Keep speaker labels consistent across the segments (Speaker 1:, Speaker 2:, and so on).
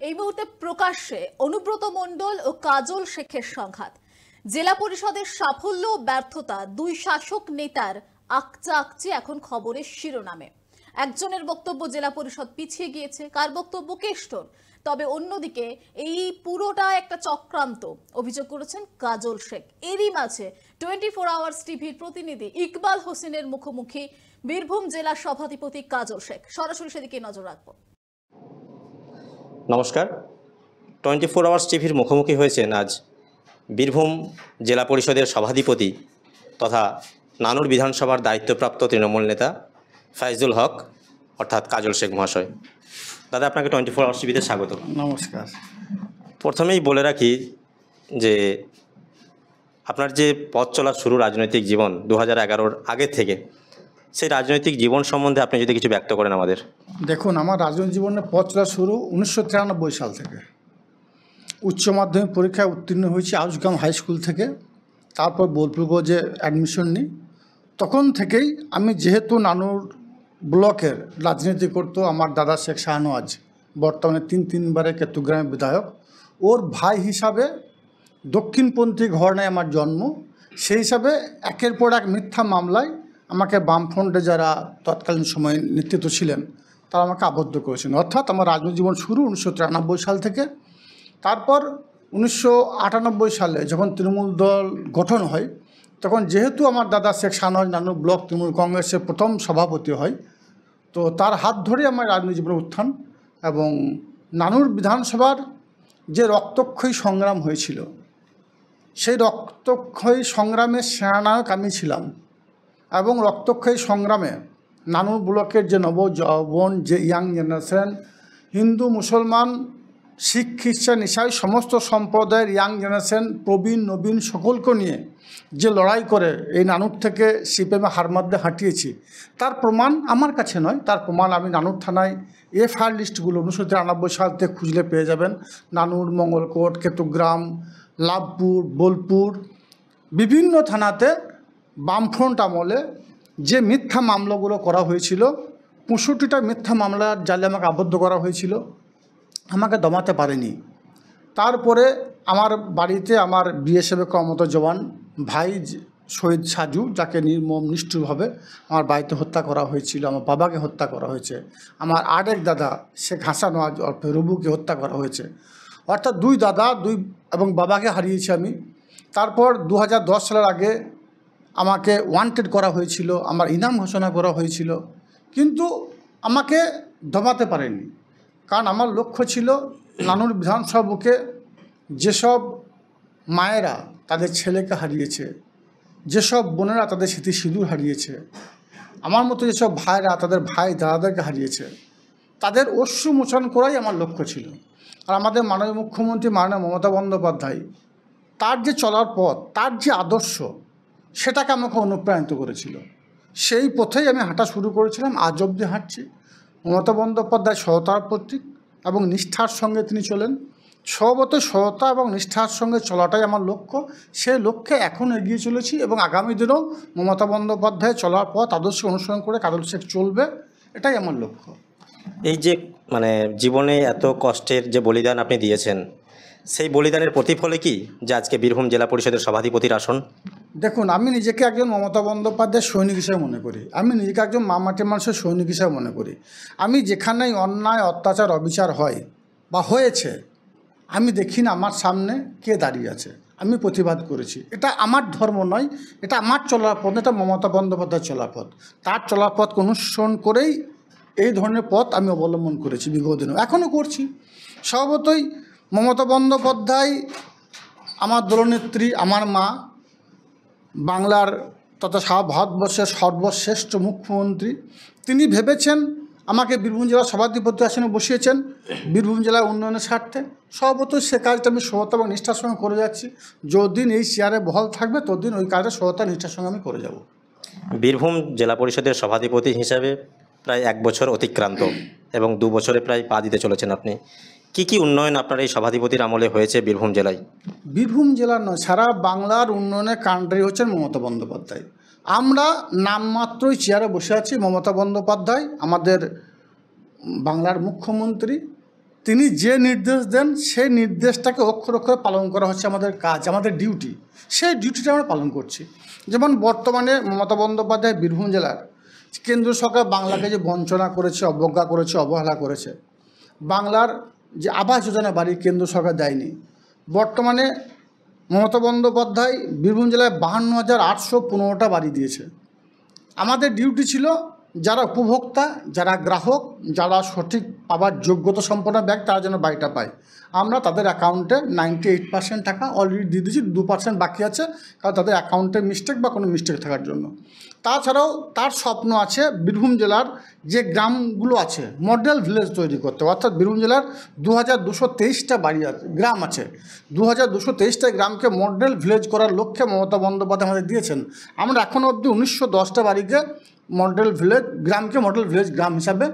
Speaker 1: এই মুহূর্তে প্রকাশ্যে অনুব্রত মণ্ডল ও কাজল শেখের সংঘাত। জেলা পরিষদের সাফল্য ও ব্যর্থতা দুই শাসক নেতার আকচা আকচি এখন খবরের শিরোনামে। একজনের বক্তব্য জেলা পরিষদ পিছিয়ে গিয়েছে, কার বক্তব্য কেষ্টর। তবে অন্যদিকে এই পুরোটা একটা চক্রান্ত অভিযোগ করেছেন কাজল শেখ। এরই মাঝে 24 আওয়ার্স টিভির প্রতিনিধি ইকবাল হোসেনের মুখোমুখি বীরভূম জেলা সভাধিপতি কাজল শেখ। সরাসরি সেদিকে নজর রাখবো।
Speaker 2: নমস্কার, 24 আওয়ার্স টিভির মুখোমুখি হয়েছেন আজ বীরভূম জেলা পরিষদের সভাধিপতি তথা নানুর বিধানসভার দায়িত্বপ্রাপ্ত তৃণমূল নেতা ফাইজুল হক অর্থাৎ কাজল শেখ মহাশয়। দাদা, আপনাকে 24 আওয়ার্স টিভিতে স্বাগত।
Speaker 3: নমস্কার।
Speaker 2: প্রথমেই বলে রাখি যে আপনার যে পথ চলার শুরু রাজনৈতিক জীবন 2011-র আগে থেকে, সেই রাজনৈতিক জীবন সম্বন্ধে আপনি যদি কিছু ব্যক্ত করেন আমাদের।
Speaker 3: দেখুন, আমার রাজনৈতিক জীবনের পথ চলা শুরু 1993 সাল থেকে। উচ্চ মাধ্যমিক পরীক্ষায় উত্তীর্ণ হয়েছি আউসগ্রাম হাই স্কুল থেকে। তারপর বোলপুর কলেজে অ্যাডমিশন নিই। তখন থেকেই আমি, যেহেতু নানুর ব্লকের রাজনীতি করতো আমার দাদা শেখ শাহনওয়াজ, বর্তমানে তিনবারের কেতুগ্রামের বিধায়ক, ওর ভাই হিসাবে দক্ষিণপন্থী ঘরানায় আমার জন্ম। সেই হিসাবে একের পর এক মিথ্যা মামলায় আমাকে বামফ্রন্টে যারা তৎকালীন সময়ে নেতৃত্ব ছিলেন তারা আমাকে আবদ্ধ করেছেন। অর্থাৎ আমার রাজনৈতিক জীবন শুরু 1993 সাল থেকে। তারপর 1998 সালে যখন তৃণমূল দল গঠন হয়, তখন যেহেতু আমার দাদা শেখ শাহনওয়াজ নানুর ব্লক তৃণমূল কংগ্রেসের প্রথম সভাপতি হয়, তো তার হাত ধরে আমার রাজনৈতিক জীবনের উত্থান। এবং নানুর বিধানসভার যে রক্তক্ষয়ী সংগ্রাম হয়েছিল, সেই রক্তক্ষয়ী সংগ্রামের সেনানায়ক আমি ছিলাম। এবং রক্তক্ষয়ী সংগ্রামে নানুর ব্লকের যে নবযৌবন, যে ইয়াং জেনারেশন, হিন্দু মুসলমান শিখ খ্রিস্টান ইসাই সমস্ত সম্প্রদায়ের ইয়াং জেনারেশন, প্রবীণ নবীন সকলকে নিয়ে যে লড়াই করে এই নানুর থেকে সিপিএমে হার মারতে হাঁটিয়েছি, তার প্রমাণ আমার কাছে নয়, তার প্রমাণ আমি নানুর থানায় এফআইআর লিস্টগুলো 1993 সাল থেকে খুঁজলে পেয়ে যাবেন। নানুর, মঙ্গলকোট, কেতুগ্রাম, লাভপুর, বোলপুর, বিভিন্ন থানাতে বামফ্রন্ট আমলে যে মিথ্যা মামলাগুলো করা হয়েছিল, 65টা মিথ্যা মামলার জালে আমাকে আবদ্ধ করা হয়েছিল, আমাকে দমাতে পারেনি। তারপরে আমার বাড়িতে আমার বিএসএফে কর্মরত জওয়ান ভাই শহীদ সাজু, যাকে নির্মম নিষ্ঠুরভাবে আমার বাড়িতে হত্যা করা হয়েছিল, আমার বাবাকে হত্যা করা হয়েছে, আমার আরেক দাদা শেখ হাসানওয়াজ অর্থে রুবুকে হত্যা করা হয়েছে। অর্থাৎ দুই দাদা এবং বাবাকে হারিয়েছি আমি। তারপর 2010 সালের আগে আমাকে ওয়ান্টেড করা হয়েছিল, আমার ইনাম ঘোষণা করা হয়েছিল, কিন্তু আমাকে দমাতে পারেনি। কারণ আমার লক্ষ্য ছিল নানুর বিধানসভা বুকে যেসব মায়েরা তাদের ছেলেকে হারিয়েছে, যেসব বোনেরা তাদের স্মৃতি সিঁদুর হারিয়েছে, আমার মতো যেসব ভাইরা তাদের ভাই দাদাদেরকে হারিয়েছে, তাদের অশ্রু মোচন করাই আমার লক্ষ্য ছিল। আর আমাদের মাননীয় মুখ্যমন্ত্রী মাননীয় মমতা বন্দ্যোপাধ্যায়, তার যে চলার পথ, তার যে আদর্শ, সেটাকে আমাকে অনুপ্রাণিত করেছিল। সেই পথেই আমি হাঁটা শুরু করেছিলাম, আজ অবধি হাঁটছি। মমতা বন্দ্যোপাধ্যায় সততার প্রতীক এবং নিষ্ঠার সঙ্গে তিনি চলেন। স্বভাবতই সততা এবং নিষ্ঠার সঙ্গে চলাটাই আমার লক্ষ্য। সেই লক্ষ্যে এখন এগিয়ে চলেছি এবং আগামী দিনেও মমতা বন্দ্যোপাধ্যায় চলার পথ আদর্শ অনুসরণ করে কাজল শেখ চলবে, এটাই আমার লক্ষ্য।
Speaker 2: এই যে জীবনে এত কষ্টের যে বলিদান আপনি দিয়েছেন, সেই বলিদানের প্রতিফলে কি যে আজকে বীরভূম জেলা পরিষদের সভাধিপতির আসন?
Speaker 3: দেখুন, আমি নিজেকে একজন মমতা বন্দ্যোপাধ্যায়ের সৈনিক হিসেবে মনে করি। আমি নিজেকে একজন মামাটি মানুষের সৈনিক হিসেবে মনে করি। আমি যেখানেই অন্যায়, অত্যাচার, অবিচার হয় বা হয়েছে, আমি দেখি না আমার সামনে কে দাঁড়িয়ে আছে, আমি প্রতিবাদ করেছি। এটা আমার ধর্ম নয়, এটা আমার চলার পথ, এটা মমতা বন্দ্যোপাধ্যায়ের চলার পথ। তার চলার পথ অনুসরণ করেই এই ধরনের পথ আমি অবলম্বন করেছি বিগত দিনও, এখনও করছি। স্বভাবতই মমতা বন্দ্যোপাধ্যায় আমার দলনেত্রী, আমার মা, বাংলার তথা সারা ভারতবর্ষের সর্বশ্রেষ্ঠ মুখ্যমন্ত্রী। তিনি ভেবেছেন আমাকে বীরভূম জেলার সভাধিপতি আসনে বসিয়েছেন বীরভূম জেলার উন্নয়নের স্বার্থে। স্বভাবতই সে কাজটা আমি সততা এবং নিষ্ঠার সঙ্গে করে যাচ্ছি। যতদিন এই চেয়ারে বহাল থাকবে ততদিন ওই কাজটা সততা নিষ্ঠার সঙ্গে আমি করে যাব।
Speaker 2: বীরভূম জেলা পরিষদের সভাধিপতি হিসাবে প্রায় 1 বছর অতিক্রান্ত এবং 2 বছরে প্রায় পা দিতে চলেছেন আপনি। কি উন্নয়ন আপনার এই সভাধিপতির আমলে হয়েছে বীরভূম জেলায়?
Speaker 3: বীরভূম জেলার নয়, সারা বাংলার উন্নয়নের কাণ্ডারি হচ্ছেন মমতা বন্দ্যোপাধ্যায়। আমরা নামমাত্রই চেয়ারে বসে আছি। মমতা বন্দ্যোপাধ্যায় আমাদের বাংলার মুখ্যমন্ত্রী, তিনি যে নির্দেশ দেন সেই নির্দেশটাকে অক্ষর অক্ষরে পালন করা হচ্ছে আমাদের কাজ, আমাদের ডিউটি। সেই ডিউটিটা আমরা পালন করছি। যেমন বর্তমানে মমতা বন্দ্যোপাধ্যায় বীরভূম জেলার কেন্দ্র সরকার বাংলাকে যে বঞ্চনা করেছে, অবজ্ঞা করেছে, অবহেলা করেছে, বাংলার যে আবাস যোজনা বাড়ি কেন্দ্র সরকার দেয়নি। বর্তমানে মমতা বন্দ্যোপাধ্যায় বীরভূম জেলায় 52,815টা বাড়ি দিয়েছে। আমাদের ডিউটি ছিল যারা উপভোক্তা, যারা গ্রাহক, যারা সঠিক পাবার যোগ্যতা সম্পন্ন ব্যক্তি তারা যেন বাড়িটা পায়। আমরা তাদের অ্যাকাউন্টে 98% টাকা অলরেডি দিয়ে দিয়েছি, 2% বাকি আছে, কারণ তাদের অ্যাকাউন্টে মিস্টেক বা কোনো মিস্টেক থাকার জন্য। তাছাড়াও তার স্বপ্ন আছে বীরভূম জেলার যে গ্রামগুলো আছে মডেল ভিলেজ তৈরি করতে, অর্থাৎ বীরভূম জেলার 2223টা বাড়ি আছে, গ্রাম আছে। 2223টা গ্রামকে মডেল ভিলেজ করার লক্ষ্যে মমতা বন্দ্যোপাধ্যায় আমাদের দিয়েছেন। আমরা এখনও অবধি 1910টা বাড়িকে মডেল ভিলেজ গ্রামকে মডেল ভিলেজ গ্রাম হিসাবে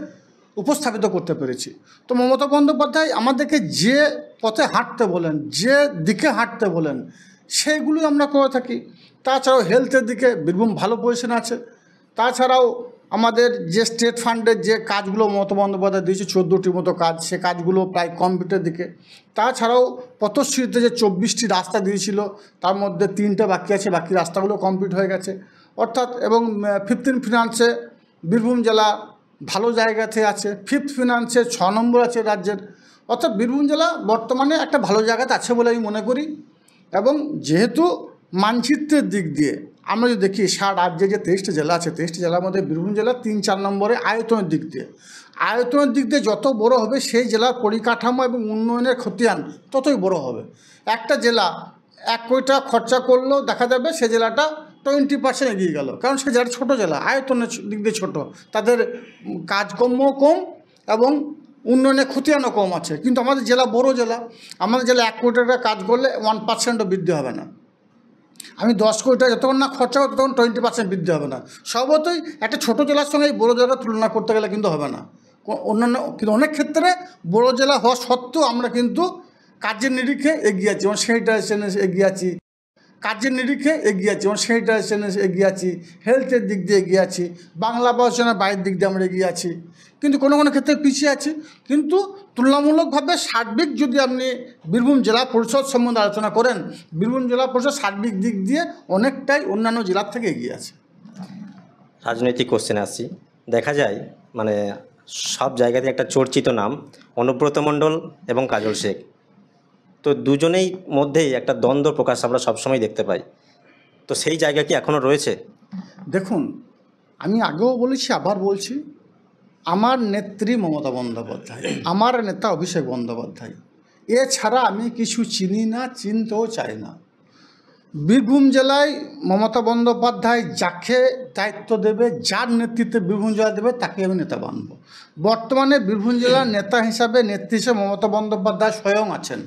Speaker 3: উপস্থাপিত করতে পেরেছি। তো মমতা বন্দ্যোপাধ্যায় আমাদেরকে যে পথে হাঁটতে বলেন, যে দিকে হাঁটতে বলেন, সেইগুলোই আমরা করে থাকি। তাছাড়াও হেলথের দিকে বীরভূম ভালো পজিশন আছে। তাছাড়াও আমাদের যে স্টেট ফান্ডের যে কাজগুলো মমতা বন্দ্যোপাধ্যায় দিয়েছে 14টির মতো কাজ, সে কাজগুলো প্রায় কমপ্লিটের দিকে। তাছাড়াও পথশ্রীতে যে 24টি রাস্তা দিয়েছিল তার মধ্যে 3টা বাকি আছে, বাকি রাস্তাগুলো কমপ্লিট হয়ে গেছে। অর্থাৎ এবং 15 ফিনান্সে বীরভূম জেলা ভালো জায়গাতে আছে, 5th ফিনান্সে 6 নম্বর আছে রাজ্যের। অর্থাৎ বীরভূম জেলা বর্তমানে একটা ভালো জায়গাতে আছে বলে আমি মনে করি। এবং যেহেতু মানচিত্রের দিক দিয়ে আমরা যদি দেখি সারা রাজ্যে যে 23টা জেলা আছে, 23টি জেলার মধ্যে বীরভূম জেলা 3-4 নম্বরে আয়তনের দিক দিয়ে। আয়তনের দিক দিয়ে যত বড় হবে সেই জেলার পরিকাঠামো এবং উন্নয়নের খতিয়ান ততই বড় হবে। একটা জেলা 1 কোটি টাকা খরচা করলেও দেখা যাবে সে জেলাটা 20% এগিয়ে গেল, কারণ সে জেলাটা ছোটো জেলা, আয়তনের দিক দিয়ে ছোটো, তাদের কাজকর্মও কম এবং উন্নয়নের খতিয়ানও কম আছে। কিন্তু আমাদের জেলা বড় জেলা, আমাদের জেলা 1 কোটি টাকা কাজ করলে 1%ও বৃদ্ধি হবে না। আমি 10 কোটি টাকা যতক্ষণ না খরচা করবো তখন 20% বৃদ্ধি হবে না। স্বভাবতই একটা ছোটো জেলার সঙ্গে এই বড়ো জেলার তুলনা করতে গেলে কিন্তু হবে না। অন্যান্য কিন্তু অনেক ক্ষেত্রে বড়ো জেলা হওয়া সত্ত্বেও আমরা কিন্তু কাজের নিরিখে এগিয়ে আছি, যেমন স্যানিটাইজেশনে এগিয়ে আছি, কাজের নিরিখে এগিয়ে আছি, যেমন স্যানিটাইজেশনে এগিয়ে আছি, হেলথের দিক দিয়ে এগিয়ে আছি, বাংলা ভাষার বাইরের দিক দিয়ে আমরা এগিয়ে আছি। কিন্তু কোনো কোনো ক্ষেত্রে পিছিয়ে আছি। কিন্তু তুলনামূলকভাবে সার্বিক যদি আপনি বীরভূম জেলা পরিষদ সম্বন্ধে আলোচনা করেন, বীরভূম জেলা পরিষদ সার্বিক দিক দিয়ে অনেকটাই অন্যান্য জেলার থেকে এগিয়ে আছে।
Speaker 2: রাজনৈতিক কোশ্চেনে আসছি। দেখা যায় মানে সব জায়গাতে একটা চর্চিত নাম অনুব্রত মণ্ডল এবং কাজল শেখ, তো দুজনেই মধ্যেই একটা দ্বন্দ্ব প্রকাশ আমরা সবসময় দেখতে পাই। তো সেই জায়গা কি এখনও রয়েছে?
Speaker 3: দেখুন, আমি আগেও বলেছি, আবার বলছি, আমার নেত্রী মমতা বন্দ্যোপাধ্যায়, আমার নেতা অভিষেক বন্দ্যোপাধ্যায়, এছাড়া আমি কিছু চিনি না, চিনতেও চাই না। বীরভূম জেলায় মমতা বন্দ্যোপাধ্যায় যাকে দায়িত্ব দেবে, যার নেতৃত্বে বীরভূম জেলা দেবে তাকে আমি নেতা বানব। বর্তমানে বীরভূম জেলার নেতা হিসাবে, নেত্রী হিসেবে মমতা বন্দ্যোপাধ্যায় স্বয়ং আছেন।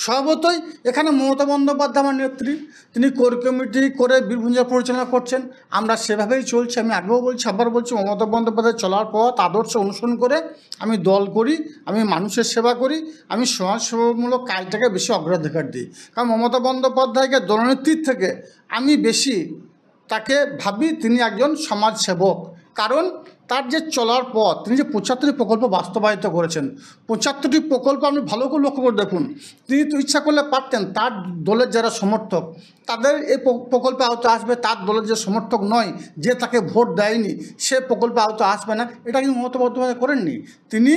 Speaker 3: স্বভাবতই এখানে মমতা বন্দ্যোপাধ্যায় আমার নেত্রী, তিনি কোর কমিটি করে বীরভূম জেলা পরিচালনা করছেন, আমরা সেভাবেই চলছি। আমি আগেও বলছি, আবার বলছি, মমতা বন্দ্যোপাধ্যায় চলার পথ আদর্শ অনুসরণ করে আমি দল করি, আমি মানুষের সেবা করি, আমি সমাজসেবামূলক কাজটাকে বেশি অগ্রাধিকার দিই। কারণ মমতা বন্দ্যোপাধ্যায়কে দলনেত্রীর থেকে আমি বেশি তাকে ভাবি তিনি একজন সমাজসেবক। কারণ তার যে চলার পথ, তিনি যে 75টি প্রকল্প বাস্তবায়িত করেছেন, 75টি প্রকল্প আপনি ভালো করে লক্ষ্য করে দেখুন। তিনি তো ইচ্ছা করলে পারতেন তার দলের যারা সমর্থক তাদের এই প্রকল্পে আওতা আসবে, তার দলের যে সমর্থক নয়, যে তাকে ভোট দেয়নি, সে প্রকল্পে আওতা আসবে না, এটা কিন্তু মমতা বন্দ্যোপাধ্যায় করেননি। তিনি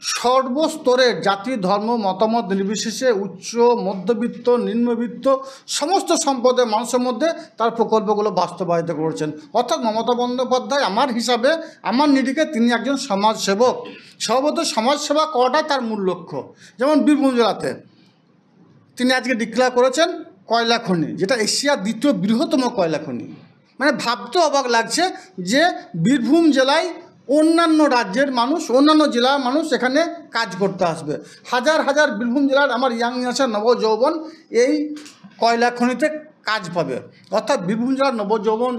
Speaker 3: সর্বস্তরের জাতি, ধর্ম, মতামত নির্বিশেষে উচ্চ, মধ্যবিত্ত, নিম্নবিত্ত সমস্ত সম্প্রদায়ের মানুষের মধ্যে তার প্রকল্পগুলো বাস্তবায়িত করেছেন। অর্থাৎ মমতা বন্দ্যোপাধ্যায় আমার হিসাবে, আমার নিরিখে তিনি একজন সমাজসেবক। স্বভাবত সমাজসেবা করাটাই তার মূল লক্ষ্য। যেমন বীরভূম জেলাতে তিনি আজকে ডিক্লেয়ার করেছেন কয়লা খনি, যেটা এশিয়ার 2য় বৃহত্তম কয়লা খনি। মানে ভাবতে অবাক লাগছে যে বীরভূম জেলায় অন্যান্য রাজ্যের মানুষ, অন্যান্য জেলার মানুষ এখানে কাজ করতে আসবে। হাজার হাজার বীরভূম জেলার আমার ইয়াং জেনারেশন, নবযৌবন এই কয়লা খনিতে কাজ পাবে। অর্থাৎ বীরভূম জেলার নবযৌবন,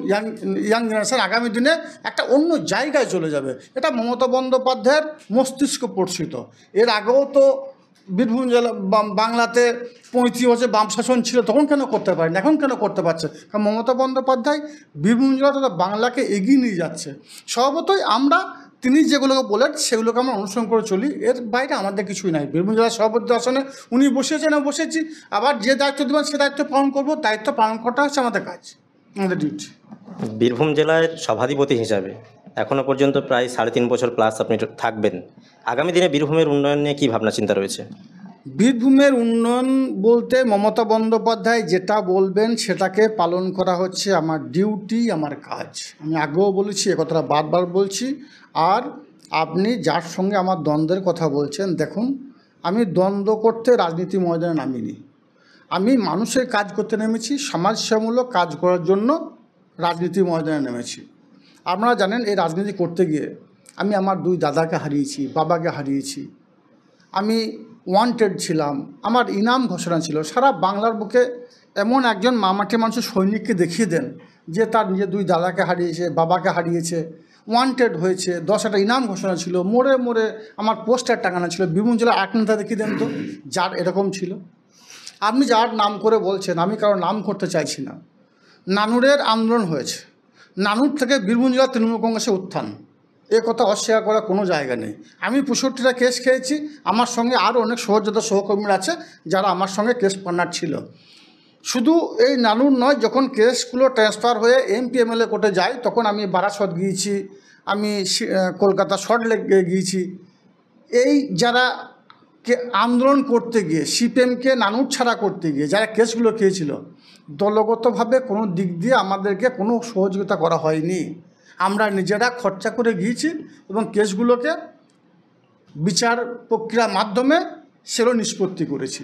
Speaker 3: ইয়াং জেনারেশন আগামী দিনে একটা অন্য জায়গায় চলে যাবে। এটা মমতা বন্দ্যোপাধ্যায়ের মস্তিষ্ক প্রসূত। এর আগেও তো বীরভূম জেলা বাংলাতে 35 বছর বাম শাসন ছিল, তখন কেন করতে পারেন, এখন কেন করতে পারছে? কারণ মমতা বন্দ্যোপাধ্যায় বীরভূম জেলা তথা বাংলাকে এগিয়ে নিয়ে যাচ্ছে। স্বভাবতই আমরা তিনি যেগুলোকে বলেন সেগুলোকে আমরা অনুসরণ করে চলি, এর বাইরে আমাদের কিছুই নাই। বীরভূম জেলা সভাপতি আসনে উনি বসেছেন, বসেছি, আবার যে দায়িত্ব দেবেন সে দায়িত্ব পালন করব। দায়িত্ব পালন করাটা হচ্ছে আমাদের কাজ, আমাদের ডিউটি।
Speaker 2: বীরভূম জেলার সভাধিপতি হিসাবে এখনও পর্যন্ত প্রায় 3.5 বছর প্লাস আপনি থাকবেন। আগামী দিনে বীরভূমের উন্নয়ন নিয়ে কী ভাবনা চিন্তা রয়েছে?
Speaker 3: বীরভূমের উন্নয়ন বলতে মমতা বন্দ্যোপাধ্যায় যেটা বলবেন সেটাকে পালন করা হচ্ছে আমার ডিউটি, আমার কাজ। আমি আগেও বলেছি, এ কথাটা বারবার বলছি। আর আপনি যার সঙ্গে আমার দ্বন্দ্বের কথা বলছেন, দেখুন, আমি দ্বন্দ্ব করতে রাজনীতি ময়দানে নামিনি। আমি মানুষের কাজ করতে নেমেছি, সমাজসেবামূলক কাজ করার জন্য রাজনীতি ময়দানে নেমেছি। আপনারা জানেন, এই রাজনীতি করতে গিয়ে আমি আমার 2 দাদাকে হারিয়েছি, বাবাকে হারিয়েছি। আমি ওয়ান্টেড ছিলাম, আমার ইনাম ঘোষণা ছিল। সারা বাংলার বুকে এমন একজন মামাটি মানুষের সৈনিককে দেখিয়ে দেন যে তার নিজের 2 দাদাকে হারিয়েছে, বাবাকে হারিয়েছে, ওয়ান্টেড হয়েছে, 10টা ইনাম ঘোষণা ছিল, মোড়ে মোড়ে আমার পোস্টার টাঙানো ছিল। বীরভূম জেলা এক নেতা দেখিয়ে দেন তো যার এরকম ছিল। আপনি যার নাম করে বলছেন, আমি কারো নাম করতে চাইছি না। নানুরের আন্দোলন হয়েছে, নানুর থেকে বীরভূম জেলা তৃণমূল কংগ্রেসের উত্থান, এ কথা অস্বীকার করার কোনো জায়গা নেই। আমি 65টা কেস খেয়েছি, আমার সঙ্গে আরও অনেক সহযোদ্ধা সহকর্মীরা আছে যারা আমার সঙ্গে কেস পার্টনার ছিল। শুধু এই নানুর নয়, যখন কেসগুলো ট্রান্সফার হয়ে এমপি এমএলএ কোর্টে যায়, তখন আমি বারাসত গিয়েছি, আমি কলকাতা সল্টলেক গিয়েছি। এই যারা আন্দোলন করতে গিয়ে, সিপিএমকে নানুর ছাড়া করতে গিয়ে যারা কেসগুলো খেয়েছিল, দলগতভাবে কোনো দিক দিয়ে আমাদেরকে কোনো সহযোগিতা করা হয়নি। আমরা নিজেরা খরচা করে গিয়েছি এবং কেসগুলোকে বিচার প্রক্রিয়ার মাধ্যমে সেগুলো নিষ্পত্তি করেছি।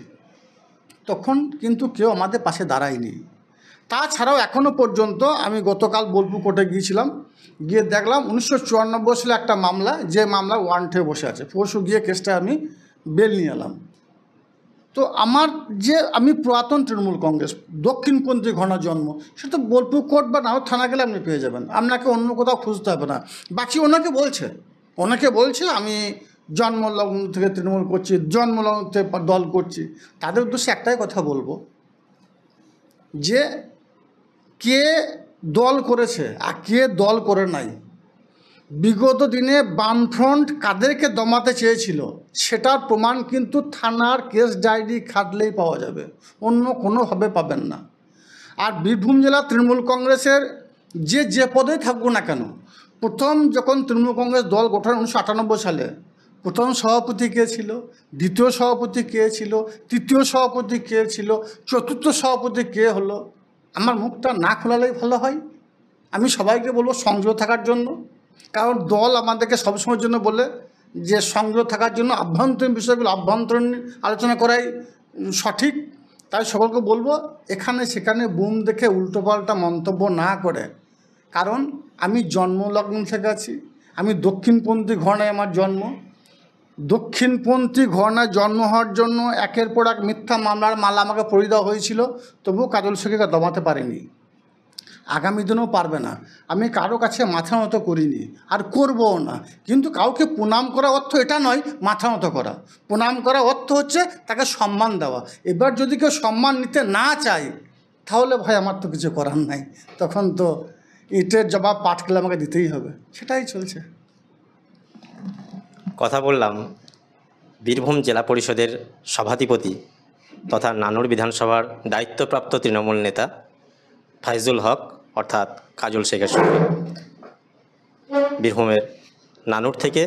Speaker 3: তখন কিন্তু কেউ আমাদের পাশে দাঁড়ায়নি। তাছাড়াও এখনও পর্যন্ত আমি গতকাল বোলপুর কোর্টে গিয়েছিলাম, গিয়ে দেখলাম 1994 সালে একটা মামলা, যে মামলা ওয়ারেন্টে বসে আছে। পরশু গিয়ে কেসটা আমি বেল নিয়ে এলাম। তো আমার আমি পুরাতন তৃণমূল কংগ্রেস, দক্ষিণপন্থী ঘটনা জন্ম, সেটা বোলপুর কোর্ট বা নাও থানা গেলে আপনি পেয়ে যাবেন, আপনাকে অন্য কোথাও খুঁজতে হবে না। বাকি ওনাকে বলছে আমি জন্মলগ্ন থেকে তৃণমূল করছি, জন্মলগ্ন থেকে দল করছি। তাদের উদ্দেশ্যে একটাই কথা বলবো, যে কে দল করেছে আর কে দল করে নাই। বিগত দিনে বামফ্রন্ট কাদেরকে দমাতে চেয়েছিল সেটার প্রমাণ কিন্তু থানার কেস ডায়েরি খাটলেই পাওয়া যাবে, অন্য কোনোভাবে পাবেন না। আর বীরভূম জেলা তৃণমূল কংগ্রেসের যে পদেই থাকবো না কেন, প্রথম যখন তৃণমূল কংগ্রেস দল গঠন 1998 সালে, প্রথম সভাপতি কে ছিল, দ্বিতীয় সভাপতি কে ছিল, তৃতীয় সভাপতি কে ছিল, চতুর্থ সভাপতি কে হলো, আমার মুখটা না খোলালেই ভালো হয়। আমি সবাইকে বলবো সংযত থাকার জন্য, কারণ দল আমাদেরকে সবসময়ের জন্য বলে যে সংযত থাকার জন্য আভ্যন্তরীণ বিষয়গুলো আভ্যন্তরীণ আলোচনা করাই সঠিক। তাই সকলকে বলবো এখানে সেখানে বুম দেখে উল্টোপাল্টা মন্তব্য না করে, কারণ আমি জন্মলগ্ন থেকে আছি, আমি দক্ষিণপন্থী ঘরানায় আমার জন্ম। দক্ষিণপন্থী ঘরানায় জন্ম হওয়ার জন্য একের পর এক মিথ্যা মামলার মালা আমাকে পরিয়ে দেওয়া হয়েছিল, তবুও কাজল শেখকে দমাতে পারিনি, আগামী দিনেও পারবে না। আমি কারো কাছে মাথা নত করিনি আর করবও না। কিন্তু কাউকে প্রণাম করা অর্থ এটা নয় মাথা নত করা। প্রণাম করা অর্থ হচ্ছে তাকে সম্মান দেওয়া। এবার যদি কেউ সম্মান নিতে না চায়, তাহলে ভাই আমার তো কিছু করার নাই, তখন তো ইটের জবাব পাটকেলে আমাকে দিতেই হবে, সেটাই চলছে।
Speaker 2: কথা বললাম বীরভূম জেলা পরিষদের সভাধিপতি তথা নানুর বিধানসভার দায়িত্বপ্রাপ্ত তৃণমূল নেতা ফাইজুল হক অর্থাৎ কাজল শেখের সঙ্গে। বীরভূমের নানুর থেকে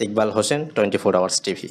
Speaker 2: ইকবাল হোসেন, 24 আওয়ার্স টিভি।